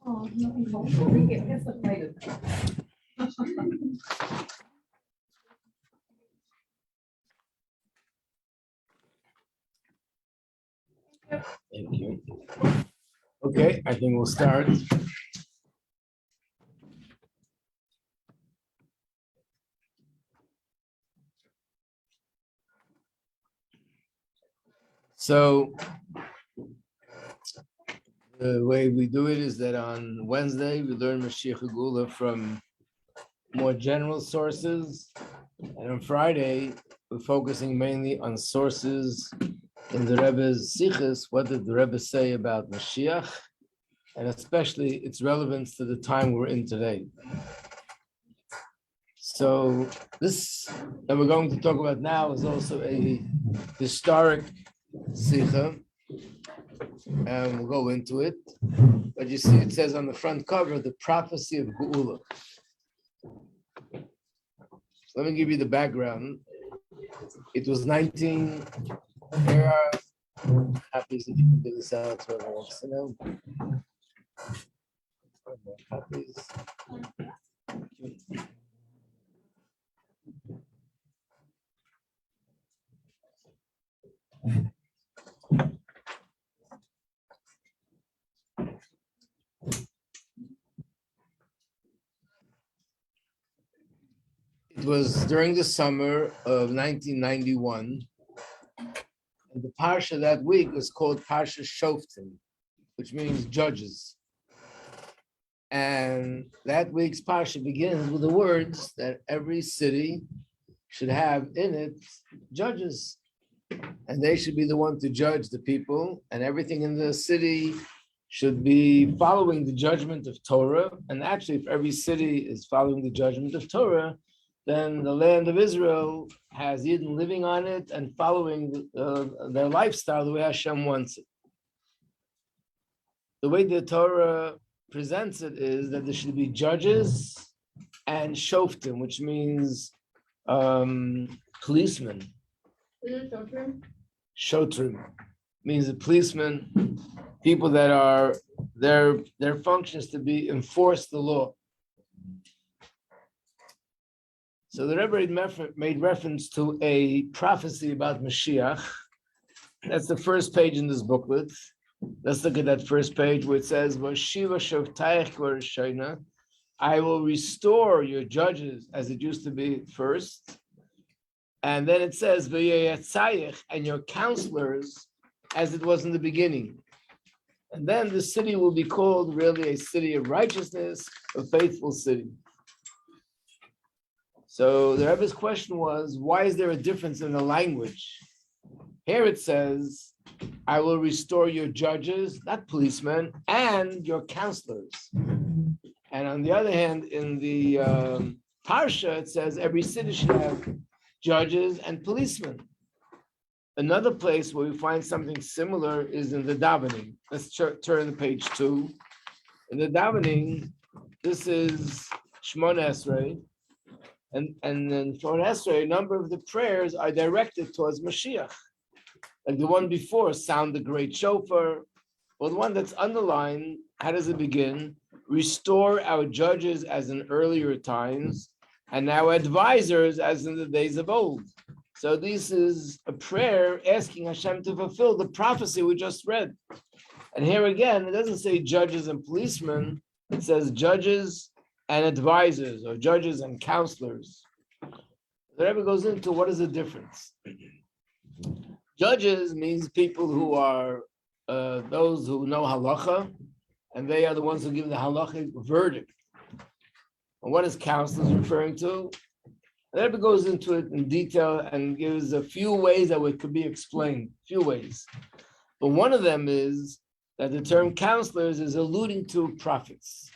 Oh, no, we get this later. Thank you. Okay, I think we'll start. So the way we do it is that on Wednesday we learn Moshiach and Geulah from more general sources, and on Friday we're focusing mainly on sources in the Rebbe's Sichos. What did the Rebbe say about Mashiach, and especially its relevance to the time we're in today. So this that we're going to talk about now is also a historic Sikha, and we'll go into it. But you see, it says on the front cover, the prophecy of Geulah. Let me give you the background. It was 19. There are copies that you can do this out to everyone wants to know. Copies. It was during the summer of 1991, and the parsha that week was called Parsha Shoftim, which means judges. And that week's parsha begins with the words that every city should have in it judges, and they should be the one to judge the people, and everything in the city should be following the judgment of Torah. And actually, if every city is following the judgment of Torah, then the land of Israel has Yidden living on it and following their lifestyle the way Hashem wants it. The way the Torah presents it is that there should be judges and shoftim, which means policemen. Shotrim means a policeman, people that are their function is to be enforce the law. So the Rebbe made reference to a prophecy about Mashiach. That's the first page in this booklet. Let's look at that first page where it says, "Vashiva shovtayich k'varishayna." I will restore your judges as it used to be first. And then it says, "V'yayatzayich," and your counselors as it was in the beginning. And then the city will be called really a city of righteousness, a faithful city. So the Rebbe's question was, why is there a difference in the language? Here it says, I will restore your judges, not policemen, and your counselors. And on the other hand, in the Parsha, it says every city should have judges and policemen. Another place where we find something similar is in the davening. Let's turn to page 2. In the davening, this is Shmona Esrei. And then for Esrei, a number of the prayers are directed towards Mashiach. Like the one before, sound the great shofar. Well, the one that's underlined, how does it begin? Restore our judges as in earlier times, and our advisors as in the days of old. So this is a prayer asking Hashem to fulfill the prophecy we just read. And here again, it doesn't say judges and policemen, it says judges and advisors, or judges and counselors. The Rebbe goes into what is the difference. Judges means people who are those who know halacha, and they are the ones who give the halachic verdict. And what is counselors referring to? The Rebbe goes into it in detail and gives a few ways that it could be explained, few ways. But one of them is that the term counselors is alluding to prophets.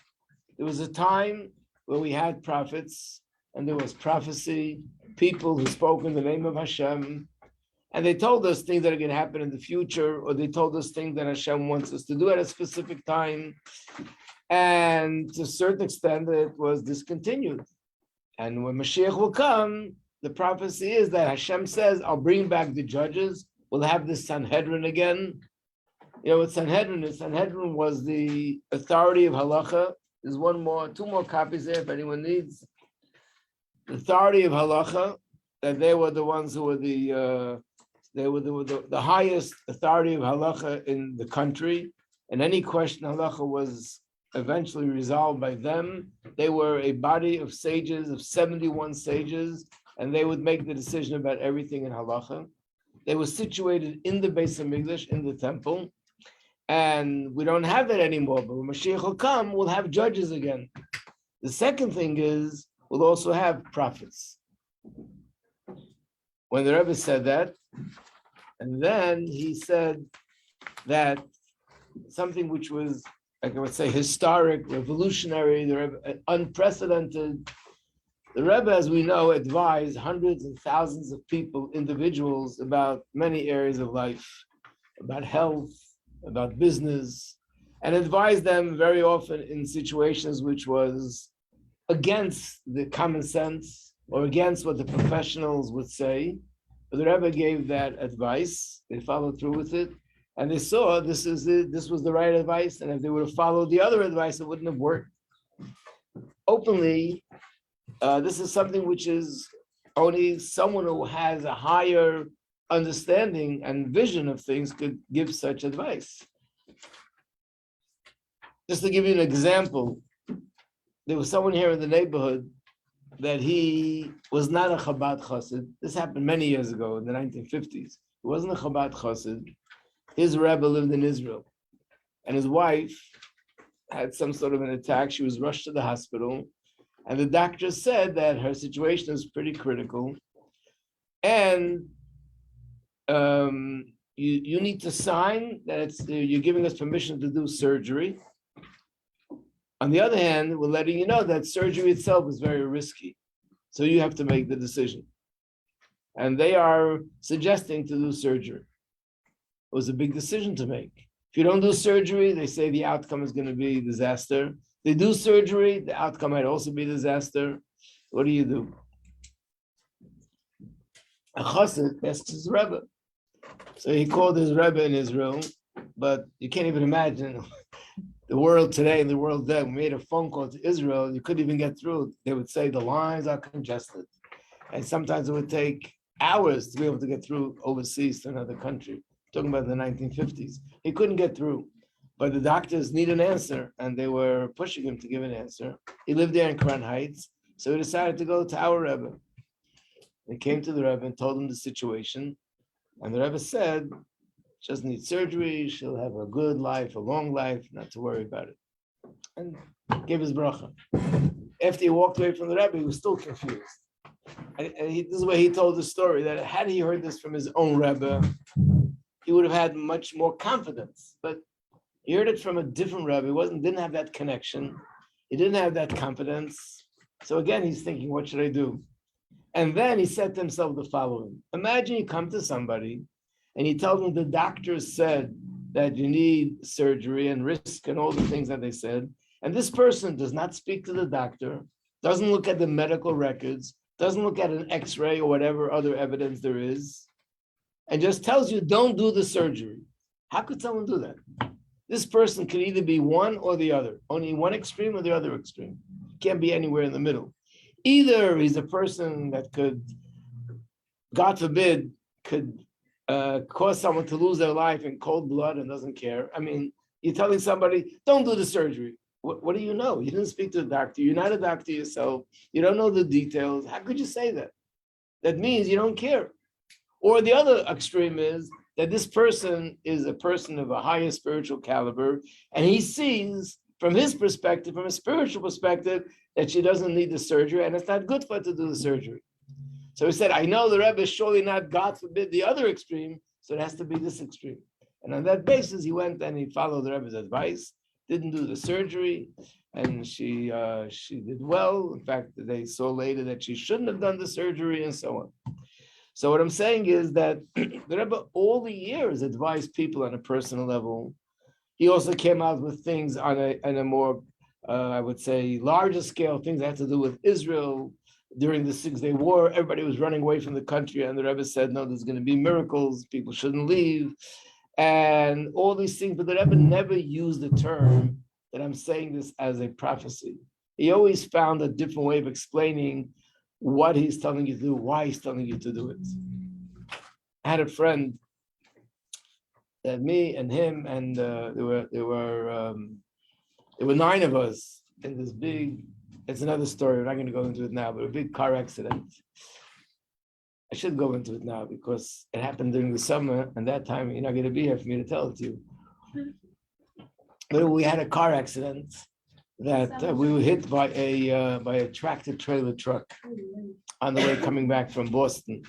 There was a time where we had prophets, and there was prophecy, people who spoke in the name of Hashem, and they told us things that are going to happen in the future, or they told us things that Hashem wants us to do at a specific time. And to a certain extent, it was discontinued. And when Mashiach will come, the prophecy is that Hashem says, I'll bring back the judges, we'll have the Sanhedrin again, You know what Sanhedrin is? Sanhedrin was the authority of halacha. There's two more copies there if anyone needs. The authority of halacha, that they were the ones who were the highest authority of halacha in the country, and any question halacha was eventually resolved by them. They were a body of sages, of 71 sages, and they would make the decision about everything in halacha. They were situated in the Beis Hamikdash, in the temple, and we don't have that anymore, but when Mashiach will come, we'll have judges again. The second thing is, we'll also have prophets. When the Rebbe said that, and then he said that something which was, like I would say, historic, revolutionary, the Rebbe, unprecedented. The Rebbe, as we know, advised hundreds and thousands of people, individuals, about many areas of life, about health, about business, and advised them very often in situations which was against the common sense or against what the professionals would say. But the Rebbe gave that advice. They followed through with it, and they saw this was the right advice. And if they would have followed the other advice, it wouldn't have worked. Openly, this is something which is only someone who has a higher understanding and vision of things could give such advice. Just to give you an example, there was someone here in the neighborhood that he was not a Chabad Chassid. This happened many years ago in the 1950s. He wasn't a Chabad Chassid. His Rebbe lived in Israel, and his wife had some sort of an attack. She was rushed to the hospital, and the doctor said that her situation is pretty critical, and you need to sign that you're giving us permission to do surgery. On the other hand, we're letting you know that surgery itself is very risky, so you have to make the decision. And they are suggesting to do surgery. It was a big decision to make. If you don't do surgery, they say the outcome is going to be disaster. They do surgery, the outcome might also be disaster. What do you do? A chassid asks his Rebbe. So he called his Rebbe in Israel, but you can't even imagine the world today and the world then. We made a phone call to Israel, you couldn't even get through. They would say the lines are congested. And sometimes it would take hours to be able to get through overseas to another country. Talking about the 1950s. He couldn't get through. But the doctors need an answer, and they were pushing him to give an answer. He lived there in Crown Heights, so he decided to go to our Rebbe. They came to the Rebbe and told him the situation. And the Rebbe said, she doesn't need surgery, she'll have a good life, a long life, not to worry about it. And gave his bracha. After he walked away from the Rebbe, he was still confused. And this is where he told the story, that had he heard this from his own Rebbe, he would have had much more confidence. But he heard it from a different Rebbe. He didn't have that connection. He didn't have that confidence. So again, he's thinking, what should I do? And then he said to himself the following. Imagine you come to somebody and you tell them the doctor said that you need surgery and risk and all the things that they said. And this person does not speak to the doctor, doesn't look at the medical records, doesn't look at an x-ray or whatever other evidence there is, and just tells you, don't do the surgery. How could someone do that? This person could either be one or the other, only one extreme or the other extreme. Can't be anywhere in the middle. Either he's a person that could, God forbid, could cause someone to lose their life in cold blood and doesn't care. I mean, you're telling somebody, don't do the surgery. What do you know? You didn't speak to the doctor. You're not a doctor yourself. You don't know the details. How could you say that? That means you don't care. Or the other extreme is that this person is a person of a higher spiritual caliber, and he sees from his perspective, from a spiritual perspective, that she doesn't need the surgery, and it's not good for her to do the surgery. So he said, I know the Rebbe is surely not, God forbid, the other extreme, so it has to be this extreme. And on that basis, he went and he followed the Rebbe's advice, didn't do the surgery, and she did well. In fact, they saw later that she shouldn't have done the surgery and so on. So what I'm saying is that the Rebbe all the years advised people on a personal level. He also came out with things on a more, I would say, larger scale, things that had to do with Israel. During the 6-Day War, everybody was running away from the country, and the Rebbe said, no, there's going to be miracles, people shouldn't leave. and all these things, but the Rebbe never used the term that I'm saying this as a prophecy. He always found a different way of explaining what he's telling you to do, why he's telling you to do it. I had a friend that me and him and there were 9 of us in this big. It's another story. We're not going to go into it now, but a big car accident. I should go into it now because it happened during the summer, and that time you're not going to be here for me to tell it to you. But we had a car accident that we were hit by a tractor trailer truck on the way coming back from Boston,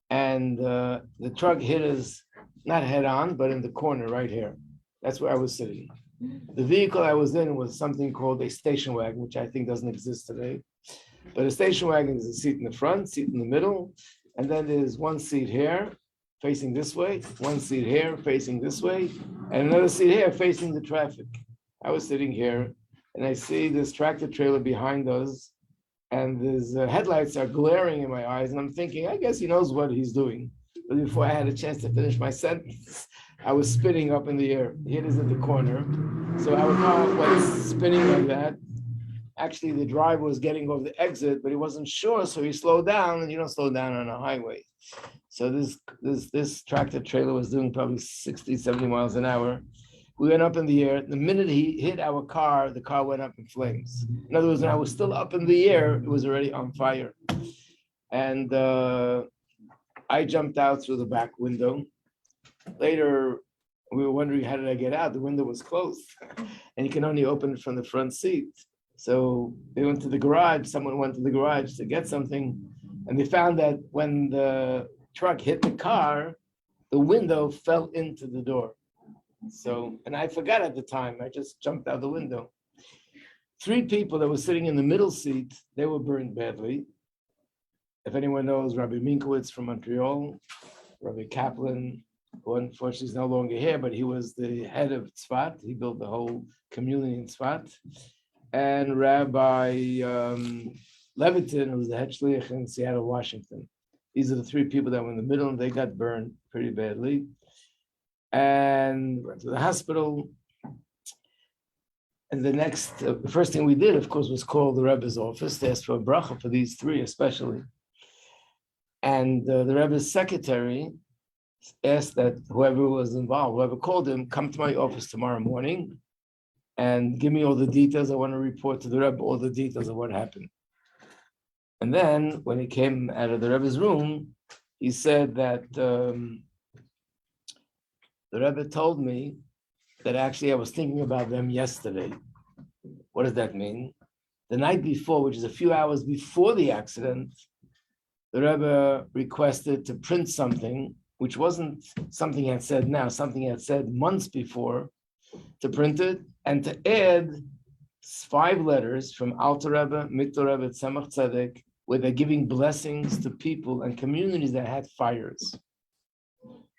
and the truck hit us not head on, but in the corner right here. That's where I was sitting. The vehicle I was in was something called a station wagon, which I think doesn't exist today. But a station wagon is a seat in the front, seat in the middle, and then there's one seat here facing this way, one seat here facing this way, and another seat here facing the traffic. I was sitting here, and I see this tractor trailer behind us, and his headlights are glaring in my eyes, and I'm thinking, I guess he knows what he's doing. But before I had a chance to finish my sentence, I was spinning up in the air. He hit us at the corner. So our car went spinning like that. Actually, the driver was getting over the exit, but he wasn't sure, so he slowed down, and you don't slow down on a highway. So this tractor trailer was doing probably 60, 70 miles an hour. We went up in the air. The minute he hit our car, the car went up in flames. In other words, when I was still up in the air, it was already on fire. And I jumped out through the back window. Later, we were wondering, how did I get out? The window was closed, and you can only open it from the front seat. So they went to the garage. Someone went to the garage to get something, and they found that when the truck hit the car, the window fell into the door. So, and I forgot at the time, I just jumped out the window. 3 people that were sitting in the middle seat, they were burned badly. If anyone knows Rabbi Minkowitz from Montreal, Rabbi Kaplan, who unfortunately is no longer here, but he was the head of Tzfat. He built the whole community in Tzfat. And Rabbi Levitin, who was the head shliach in Seattle, Washington. These are the 3 people that were in the middle, and they got burned pretty badly. And went to the hospital. And the first thing we did, of course, was call the Rebbe's office to ask for a bracha for these 3 especially. And the Rebbe's secretary asked that whoever was involved, whoever called him, come to my office tomorrow morning and give me all the details. I want to report to the Rebbe all the details of what happened. And then when he came out of the Rebbe's room, he said that the Rebbe told me that actually I was thinking about them yesterday. What does that mean? The night before, which is a few hours before the accident, the Rebbe requested to print something, which wasn't something he had said now, something he had said months before, to print it and to add 5 letters from Alter Rebbe, Mikdal Rebbe, Tzemach Tzedek, where they're giving blessings to people and communities that had fires.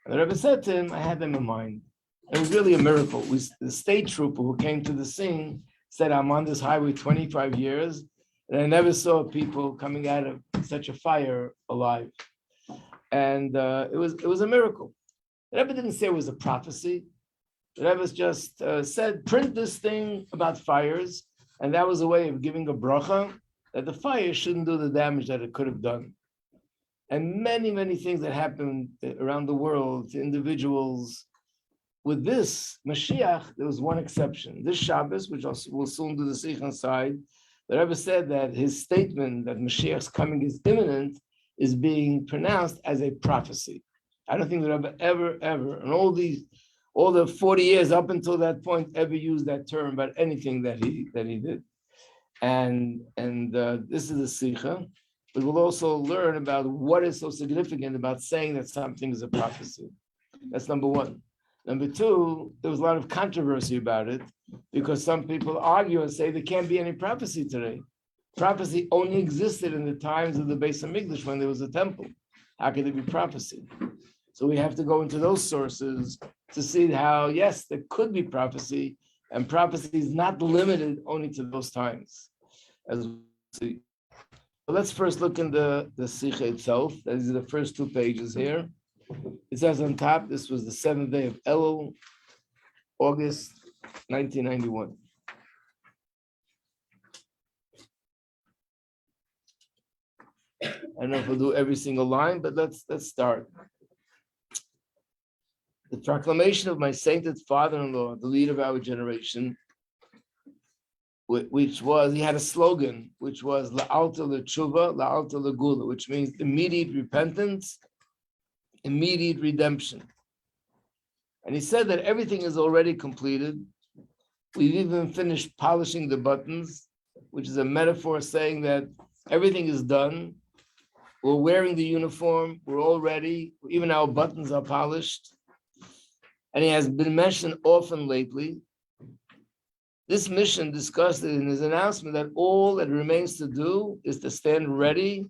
And the Rebbe said to him, I had them in mind. It was really a miracle. The state trooper who came to the scene said, I'm on this highway 25 years, and I never saw people coming out of such a fire alive. And it was a miracle. The Rebbe didn't say it was a prophecy. The Rebbe just said, print this thing about fires, and that was a way of giving a bracha that the fire shouldn't do the damage that it could have done. And many, many things that happened around the world to individuals. With this Moshiach, there was one exception. This Shabbos, which we'll soon do the Sikh side, the Rebbe said that his statement that Moshiach's coming is imminent is being pronounced as a prophecy. I don't think the Rebbe ever, and all the 40 years up until that point, ever used that term about anything that he did. And this is a Sikha, but we'll also learn about what is so significant about saying that something is a prophecy. That's number 1. Number 2, there was a lot of controversy about it because some people argue and say there can't be any prophecy today. Prophecy only existed in the times of the Beis Hamikdash when there was a temple. How could there be prophecy? So we have to go into those sources to see how, yes, there could be prophecy, and prophecy is not limited only to those times. As we see. So let's first look in the Sikha itself. These are the first 2 pages here. It says on top, this was the 7th day of Elul, August 1991. I don't know if we'll do every single line, but let's start. The proclamation of my sainted father-in-law, the leader of our generation, which was, he had a slogan, which was La'alta L'Tshuva, La'alta L'Geulah, which means immediate repentance, immediate redemption. And he said that everything is already completed. We've even finished polishing the buttons, which is a metaphor saying that everything is done. We're wearing the uniform, we're all ready, even our buttons are polished. And he has been mentioned often lately. This mission discussed it in his announcement that all that remains to do is to stand ready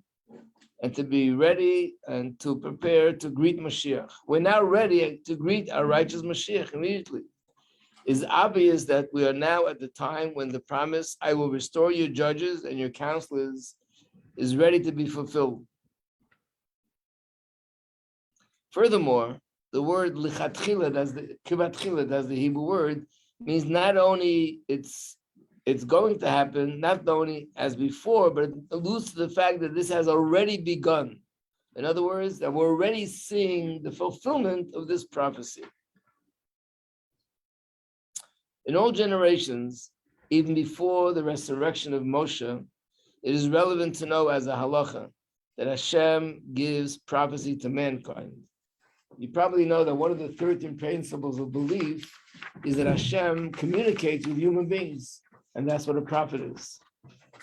and to be ready and to prepare to greet Mashiach. We're now ready to greet our righteous Mashiach immediately. It's obvious that we are now at the time when the promise, I will restore your judges and your counselors, is ready to be fulfilled. Furthermore, the word lichatchila, that's the Hebrew word, means not only it's going to happen, not only as before, but it alludes to the fact that this has already begun. In other words, that we're already seeing the fulfillment of this prophecy. In all generations, even before the resurrection of Moshe, it is relevant to know as a halacha that Hashem gives prophecy to mankind. You probably know that one of the 13 principles of belief is that Hashem communicates with human beings, and that's what a prophet is.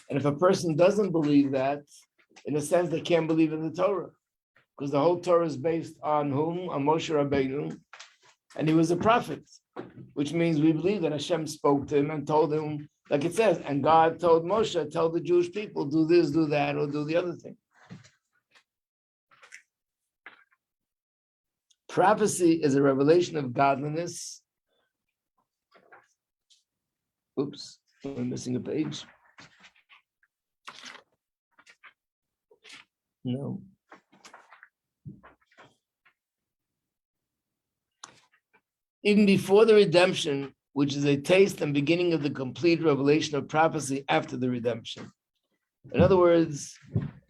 And if a person doesn't believe that, in a sense, they can't believe in the Torah, because the whole Torah is based on whom? On Moshe Rabbeinu, and he was a prophet, which means we believe that Hashem spoke to him and told him, like it says, and God told Moshe, tell the Jewish people, do this, do that, or do the other thing. Prophecy is a revelation of godliness. Oops, I'm missing a page. No. Even before the redemption, which is a taste and beginning of the complete revelation of prophecy after the redemption. In other words,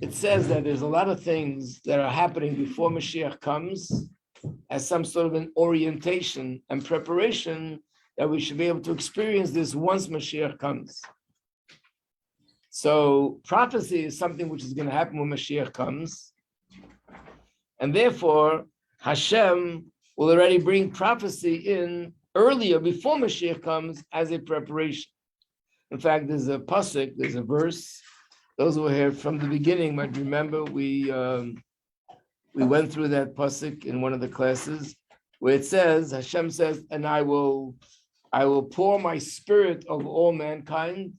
it says that there's a lot of things that are happening before Mashiach comes as some sort of an orientation and preparation that we should be able to experience this once Mashiach comes. So prophecy is something which is going to happen when Mashiach comes. And therefore, Hashem will already bring prophecy in earlier, before Mashiach comes, as a preparation. In fact, there's a pasuk, there's a verse. Those who were here from the beginning might remember we went through that pasuk in one of the classes, where it says, Hashem says, and I will pour my spirit of all mankind,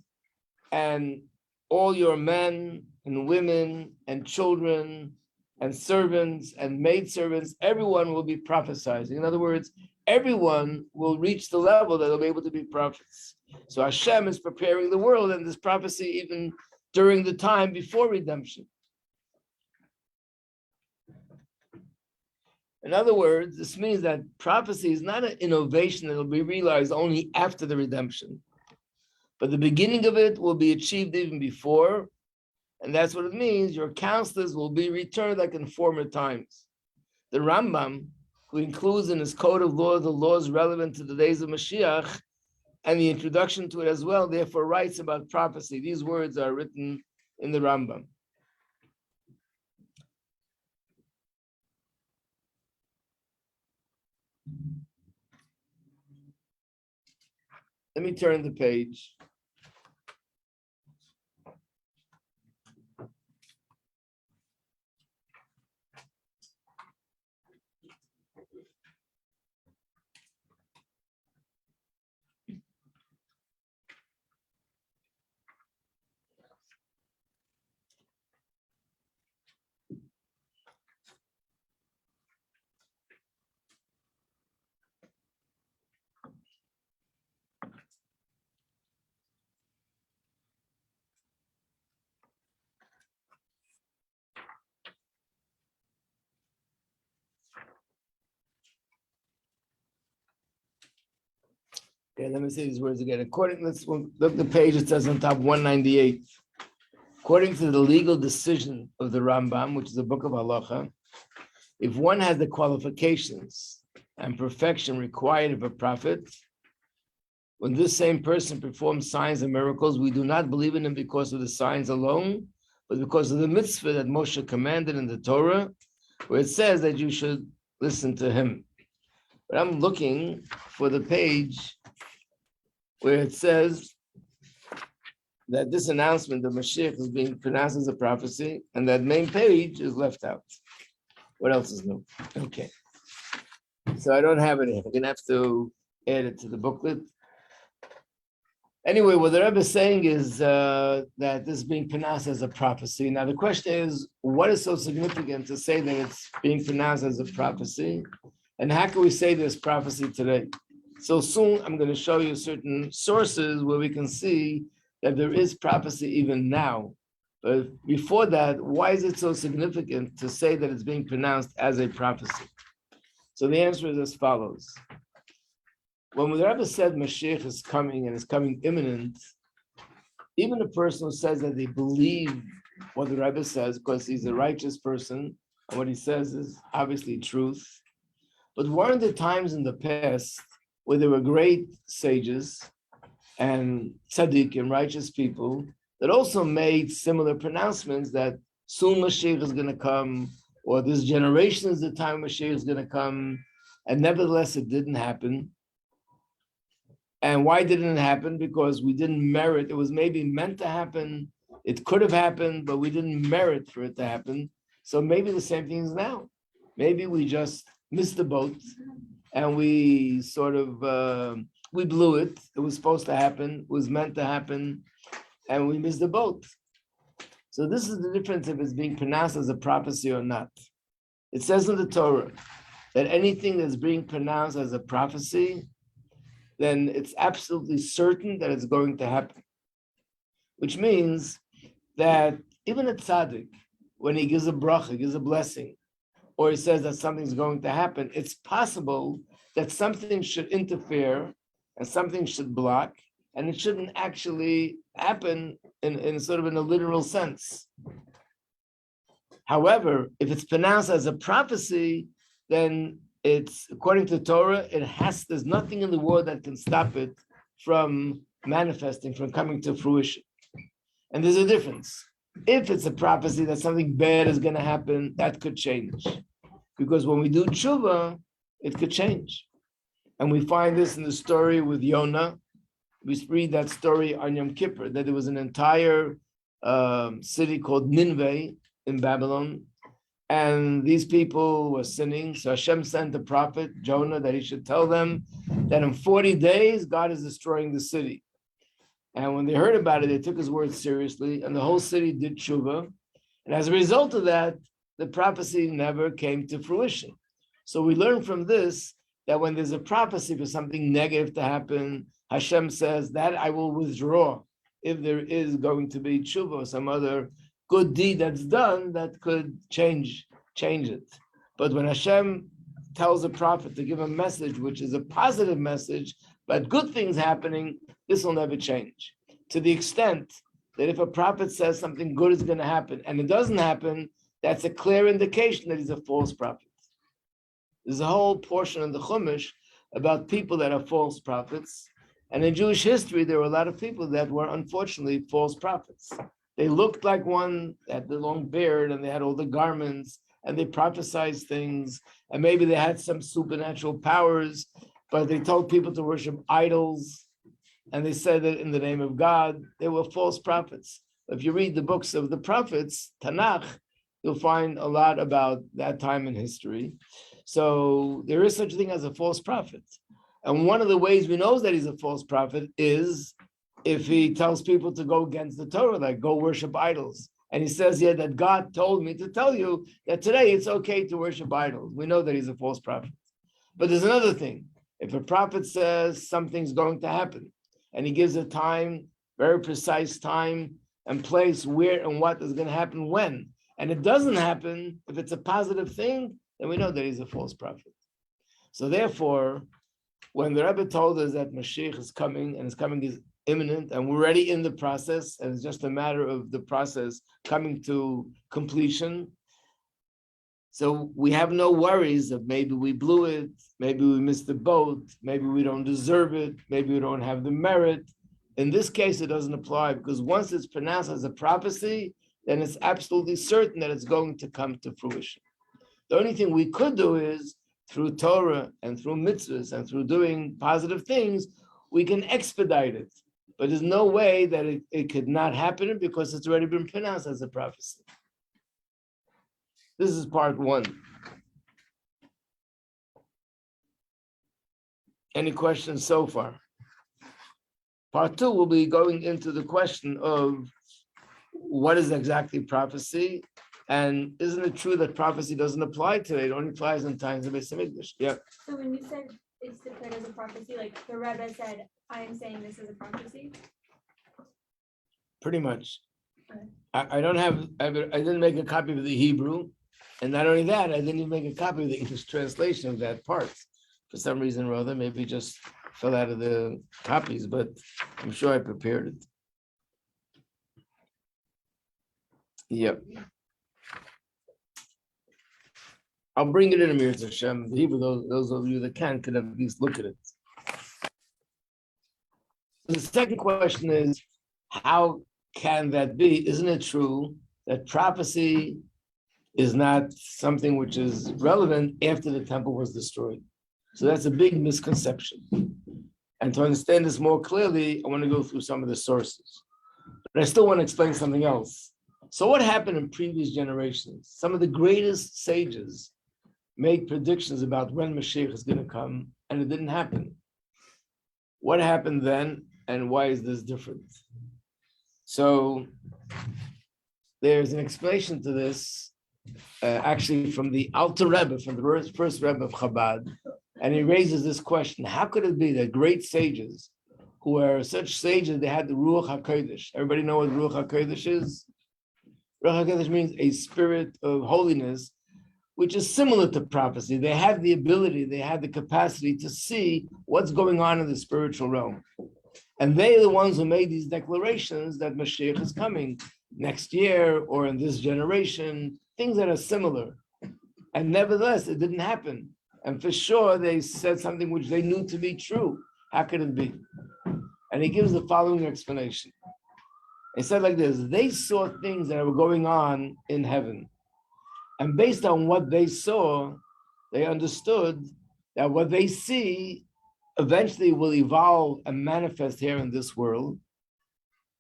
and all your men and women and children and servants and maidservants, everyone will be prophesizing. In other words, everyone will reach the level that they'll be able to be prophets. So Hashem is preparing the world, and this prophecy even during the time before redemption. In other words, this means that prophecy is not an innovation that will be realized only after the redemption, but the beginning of it will be achieved even before, and that's what it means. Your counselors will be returned like in former times. The Rambam, who includes in his code of law the laws relevant to the days of Mashiach, and the introduction to it as well, therefore writes about prophecy. These words are written in the Rambam. Let me turn the page. Okay, let me say these words again. Let's look at the page. It says on top 198. According to the legal decision of the Rambam, which is a book of halacha, if one has the qualifications and perfection required of a prophet, when this same person performs signs and miracles, we do not believe in him because of the signs alone, but because of the mitzvah that Moshe commanded in the Torah, where it says that you should listen to him. But I'm looking for the page where it says that this announcement of Mashiach is being pronounced as a prophecy, and that main page is left out. What else is new? Okay. So I don't have it here. I'm going to have to add it to the booklet. Anyway, what the Rebbe is saying is that this is being pronounced as a prophecy. Now, the question is, what is so significant to say that it's being pronounced as a prophecy? And how can we say this prophecy today? So soon, I'm going to show you certain sources where we can see that there is prophecy even now. But before that, why is it so significant to say that it's being pronounced as a prophecy? So the answer is as follows. When the Rebbe said Mashiach is coming and is coming imminent, even a person who says that they believe what the Rebbe says because he's a righteous person, and what he says is obviously truth. But weren't there times in the past where there were great sages and tzaddik and righteous people that also made similar pronouncements that soon Mashiach is going to come, or this generation is the time Mashiach is going to come, and nevertheless it didn't happen. And why didn't it happen? Because we didn't merit. It was maybe meant to happen. It could have happened, but we didn't merit for it to happen. So maybe the same thing is now. Maybe we just missed the boat and we sort of, we blew it. It was supposed to happen. It was meant to happen. And we missed the boat. So this is the difference if it's being pronounced as a prophecy or not. It says in the Torah that anything that's being pronounced as a prophecy, then it's absolutely certain that it's going to happen. Which means that even a tzaddik, when he gives a bracha, gives a blessing, or he says that something's going to happen, it's possible that something should interfere and something should block, and it shouldn't actually happen in sort of in a literal sense. However, if it's pronounced as a prophecy, then it's, according to Torah, there's nothing in the world that can stop it from manifesting, from coming to fruition. And there's a difference. If it's a prophecy that something bad is going to happen, that could change. Because when we do tshuva, it could change. And we find this in the story with Yonah. We read that story on Yom Kippur, that there was an entire city called Nineveh in Babylon, and these people were sinning. So Hashem sent the prophet Jonah that he should tell them that in 40 days, God is destroying the city. And when they heard about it, they took his word seriously, and the whole city did tshuva. And as a result of that, the prophecy never came to fruition. So we learn from this that when there's a prophecy for something negative to happen, Hashem says that I will withdraw if there is going to be tshuva or some other good deed that's done that could change it. But when Hashem tells a prophet to give a message, which is a positive message, but good things happening, this will never change. To the extent that if a prophet says something good is going to happen and it doesn't happen, that's a clear indication that he's a false prophet. There's a whole portion in the Chumash about people that are false prophets. And in Jewish history, there were a lot of people that were unfortunately false prophets. They looked like one, they had the long beard and they had all the garments and they prophesied things. And maybe they had some supernatural powers, but they told people to worship idols. And they said that in the name of God, they were false prophets. If you read the books of the prophets, Tanakh, you'll find a lot about that time in history. So there is such a thing as a false prophet. And one of the ways we know that he's a false prophet is if he tells people to go against the Torah, like go worship idols. And he says here that God told me to tell you that today it's okay to worship idols. We know that he's a false prophet. But there's another thing. If a prophet says something's going to happen, and he gives a time, very precise time and place where and what is going to happen when, and it doesn't happen, if it's a positive thing, then we know that he's a false prophet. So therefore, when the Rebbe told us that Mashiach is coming and his coming is imminent, and we're already in the process, and it's just a matter of the process coming to completion. So we have no worries of maybe we blew it, maybe we missed the boat, maybe we don't deserve it, maybe we don't have the merit. In this case, it doesn't apply because once it's pronounced as a prophecy, then it's absolutely certain that it's going to come to fruition. The only thing we could do is through Torah and through mitzvahs and through doing positive things, we can expedite it. But there's no way that it could not happen because it's already been pronounced as a prophecy. This is part one. Any questions so far? Part two will be going into the question of what is exactly prophecy, and isn't it true that prophecy doesn't apply today? It only applies in times of Beis Hamikdash. Yeah. So when you said it's declared as a prophecy, like the Rebbe said, I am saying this is a prophecy. Pretty much. Okay. I didn't make a copy of the Hebrew, and not only that, I didn't even make a copy of the English translation of that part. For some reason or other, maybe it just fell out of the copies, but I'm sure I prepared it. Yep. I'll bring it in Amir Hashem. The Hebrew, those of you that can at least look at it. The second question is, how can that be? Isn't it true that prophecy is not something which is relevant after the temple was destroyed? So that's a big misconception. And to understand this more clearly, I want to go through some of the sources. But I still want to explain something else. So what happened in previous generations? Some of the greatest sages made predictions about when Mashiach is going to come, and it didn't happen. What happened then, and why is this different? So there's an explanation to this, actually from the Alter Rebbe, from the first Rebbe of Chabad, and he raises this question: how could it be that great sages, who were such sages, they had the Ruach HaKodesh? Everybody know what Ruach HaKodesh is? Ruach HaKodesh means a spirit of holiness, which is similar to prophecy. They have the ability, they have the capacity to see what's going on in the spiritual realm. And they are the ones who made these declarations that Mashiach is coming next year or in this generation, things that are similar. And nevertheless, it didn't happen. And for sure, they said something which they knew to be true. How could it be? And he gives the following explanation. He said like this: they saw things that were going on in heaven. And based on what they saw, they understood that what they see eventually will evolve and manifest here in this world.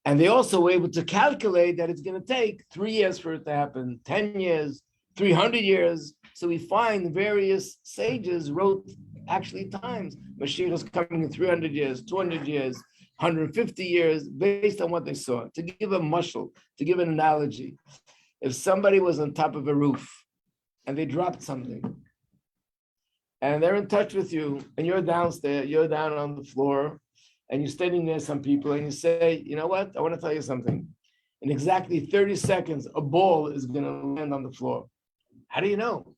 And they also were able to calculate that it's going to take 3 years for it to happen, 10 years, 300 years. So we find various sages wrote actually times. Mashiach is coming in 300 years, 200 years, 150 years, based on what they saw. To give a mashal, to give an analogy, if somebody was on top of a roof and they dropped something and they're in touch with you and you're downstairs, you're down on the floor and you're standing near some people and you say, you know what, I want to tell you something. In exactly 30 seconds, a ball is going to land on the floor. How do you know?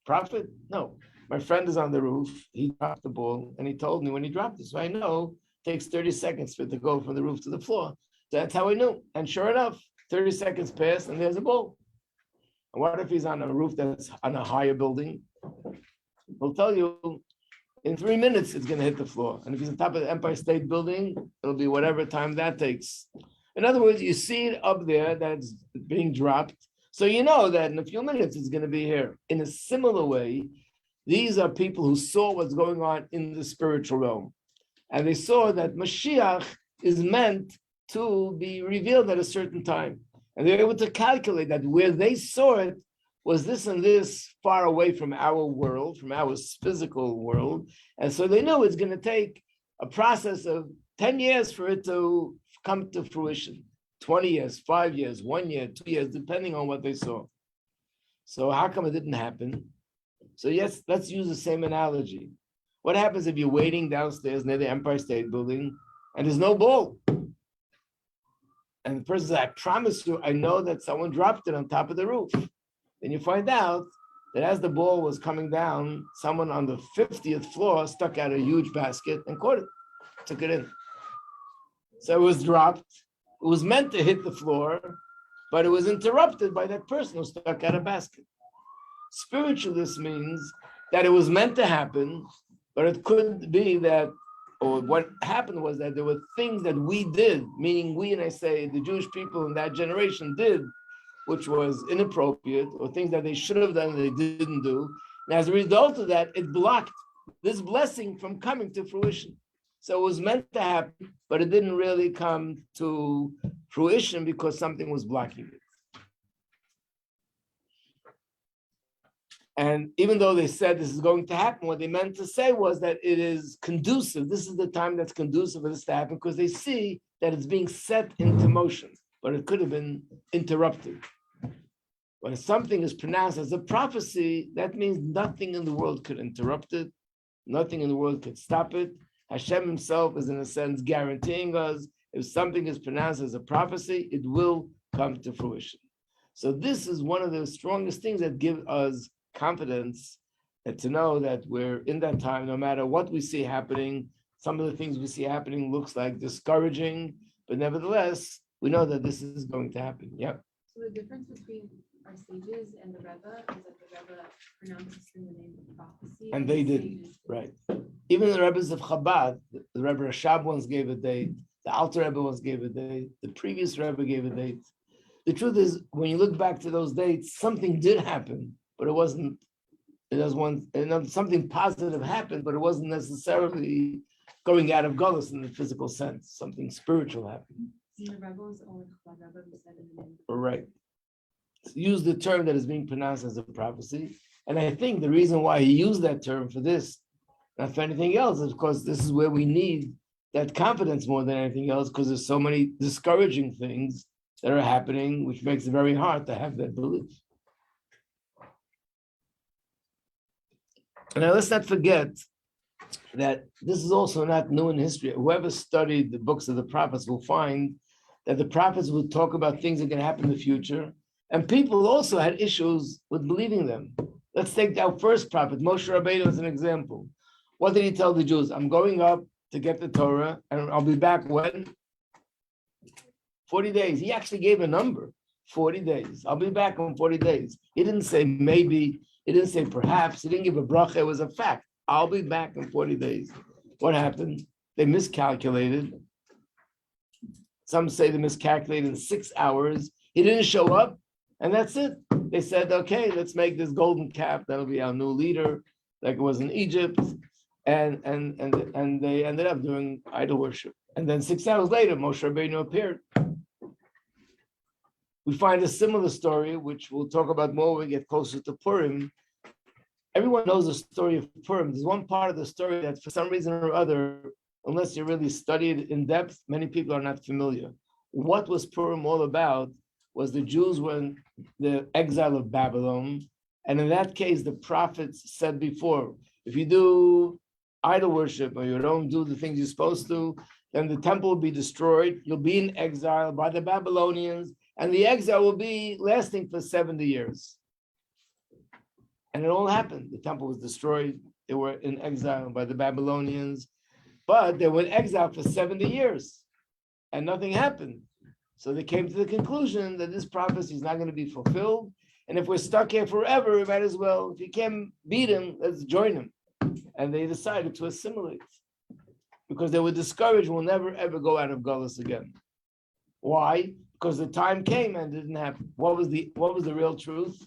Prophet? No. My friend is on the roof. He dropped the ball and he told me when he dropped it. So I know it takes 30 seconds for it to go from the roof to the floor. That's how I knew. And sure enough, 30 seconds passed and there's a ball. And what if he's on a roof that's on a higher building? He'll tell you in 3 minutes it's going to hit the floor. And if he's on top of the Empire State Building, it'll be whatever time that takes. In other words, you see it up there that's being dropped. So you know that in a few minutes it's going to be here. In a similar way, these are people who saw what's going on in the spiritual realm. And they saw that Mashiach is meant to be revealed at a certain time. And they were able to calculate that where they saw it was this and this far away from our world, from our physical world. And so they knew it's going to take a process of 10 years for it to come to fruition. 20 years, 5 years, 1 year, 2 years, depending on what they saw. So how come it didn't happen? So yes, let's use the same analogy. What happens if you're waiting downstairs near the Empire State Building and there's no ball? And the person says, I promise you, I know that someone dropped it on top of the roof. Then you find out that as the ball was coming down, someone on the 50th floor stuck out a huge basket and caught it, took it in. So it was dropped. It was meant to hit the floor, but it was interrupted by that person who stuck out a basket. Spiritually, this means that it was meant to happen, but it could be that, or what happened was that there were things that we did, meaning we, and I say the Jewish people in that generation did, which was inappropriate, or things that they should have done and they didn't do. And as a result of that, it blocked this blessing from coming to fruition. So it was meant to happen, but it didn't really come to fruition because something was blocking it. And even though they said this is going to happen, what they meant to say was that it is conducive. This is the time that's conducive for this to happen because they see that it's being set into motion, but it could have been interrupted. When something is pronounced as a prophecy, that means nothing in the world could interrupt it. Nothing in the world could stop it. Hashem himself is in a sense guaranteeing us, if something is pronounced as a prophecy, it will come to fruition. So this is one of the strongest things that give us confidence and to know that we're in that time, no matter what we see happening. Some of the things we see happening looks like discouraging, but nevertheless, we know that this is going to happen. Yeah. So the difference between our sages and the Rebbe is that the Rebbe pronounces in the name of prophecy. And they didn't, right? Even the Rebbes of Chabad, the Rebbe Rashab once gave a date, the Alter Rebbe once gave a date, the previous Rebbe gave a date. The truth is, when you look back to those dates, something did happen, but it wasn't. It was one, something positive happened, but it wasn't necessarily going out of Geulah in the physical sense. Something spiritual happened. The Rebbe was only Chabad Rebbe who said in the name. Right. Use the term that is being pronounced as a prophecy. And I think the reason why he used that term for this, not for anything else, is because this is where we need that confidence more than anything else, because there's so many discouraging things that are happening, which makes it very hard to have that belief. And now let's not forget that this is also not new in history. Whoever studied the books of the prophets will find that the prophets will talk about things that are going to happen in the future. And people also had issues with believing them. Let's take our first prophet, Moshe Rabbeinu, as an example. What did he tell the Jews? I'm going up to get the Torah, and I'll be back when? 40 days. He actually gave a number, 40 days. I'll be back in 40 days. He didn't say maybe, he didn't say perhaps, he didn't give a bracha, it was a fact. I'll be back in 40 days. What happened? They miscalculated. Some say they miscalculated in 6 hours. He didn't show up, and that's it. They said, okay, let's make this golden calf. That'll be our new leader, like it was in Egypt. And they ended up doing idol worship. And then 6 hours later, Moshe Rabbeinu appeared. We find a similar story, which we'll talk about more when we get closer to Purim. Everyone knows the story of Purim. There's one part of the story that for some reason or other, unless you really study it in depth, many people are not familiar. What was Purim all about was the Jews were in the exile of Babylon. And in that case, the prophets said before, if you do idol worship or you don't do the things you're supposed to, then the temple will be destroyed. You'll be in exile by the Babylonians, and the exile will be lasting for 70 years. And it all happened. The temple was destroyed. They were in exile by the Babylonians, but they were in exile for 70 years and nothing happened. So they came to the conclusion that this prophecy is not going to be fulfilled. And if we're stuck here forever, we might as well, if you can't beat him, let's join him. And they decided to assimilate because they were discouraged, we'll never ever go out of Geulah again. Why? Because the time came and it didn't happen. What was the real truth?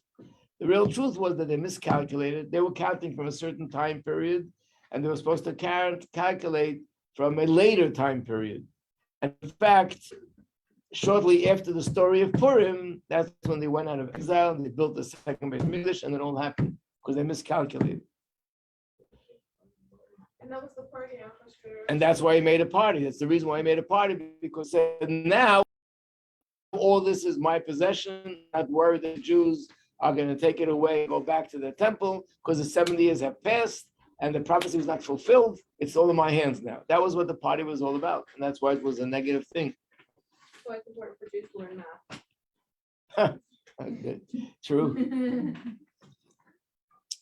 The real truth was that they miscalculated. They were counting from a certain time period, and they were supposed to calculate from a later time period. And in fact, shortly after the story of Purim, that's when they went out of exile and they built the second Beit Mikdash, and it all happened because they miscalculated. And that was the party atmosphere. And that's why he made a party. That's the reason why he made a party, because now all this is my possession. Not worried that the Jews are going to take it away and go back to the temple because the 70 years have passed and the prophecy was not fulfilled. It's all in my hands now. That was what the party was all about. And that's why it was a negative thing. So it's important for Jews to learn math. Okay. True.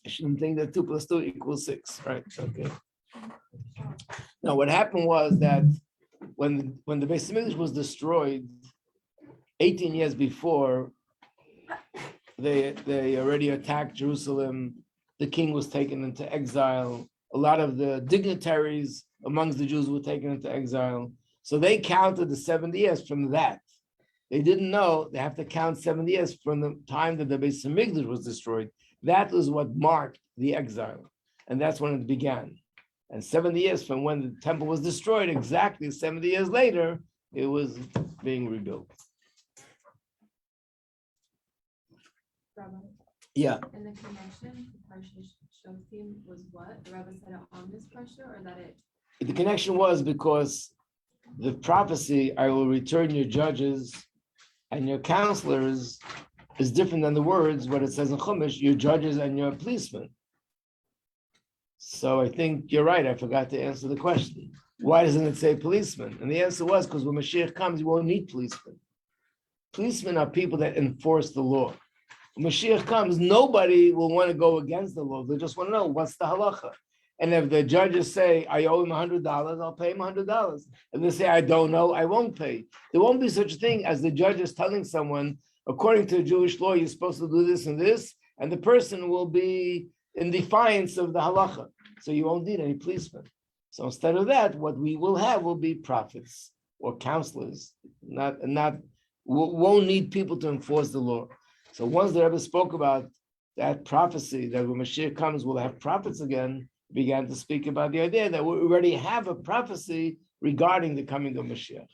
I shouldn't think that 2 + 2 = 6, right? Okay. Now, what happened was that when the Beis Hamikdash was destroyed 18 years before, they already attacked Jerusalem. The king was taken into exile. A lot of the dignitaries amongst the Jews were taken into exile. So they counted the 70 years from that. They didn't know they have to count 70 years from the time that the Beis Hamikdash was destroyed. That was what marked the exile. And that's when it began. And 70 years from when the temple was destroyed, exactly 70 years later, it was being rebuilt. Rabbi, Yeah. and the connection to Parsha Shoftim was what? The Rabbi said it on this Parsha, or that it? The connection was because the prophecy, I will return your judges and your counselors, is different than the words, what it says in Chumash, your judges and your policemen. So I think you're right. I forgot to answer the question. Why doesn't it say policemen? And the answer was because when Mashiach comes, you won't need policemen. Policemen are people that enforce the law. When Mashiach comes, nobody will want to go against the law. They just want to know what's the halacha. And if the judges say, I owe him $100, I'll pay him $100. If they say, I don't know, I won't pay. There won't be such a thing as the judges telling someone, according to Jewish law, you're supposed to do this, and the person will be in defiance of the halacha. So you won't need any policemen. So instead of that, what we will have will be prophets or counselors, won't need people to enforce the law. So once the Rebbe spoke about that prophecy that when Mashiach comes, we'll have prophets again, began to speak about the idea that we already have a prophecy regarding the coming of Mashiach.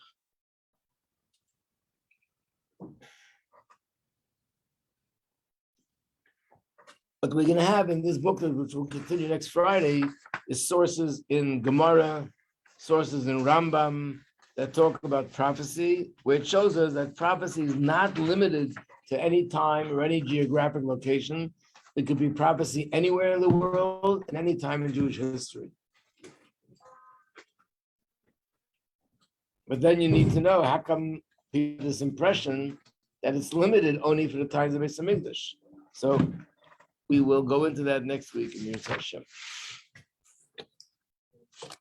What we're going to have in this booklet, which will continue next Friday, is sources in Gemara, sources in Rambam that talk about prophecy, where it shows us that prophecy is not limited to any time or any geographic location. It could be prophecy anywhere in the world and any time in Jewish history. But then you need to know how come people have this impression that it's limited only for the times of Beis Hamikdash. So we will go into that next week in your session.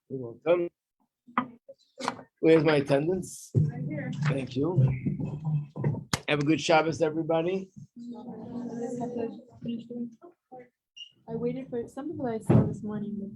You're welcome. Where's my attendance? Right here. Thank you. Have a good Shabbos, everybody. I waited for some people I saw this morning.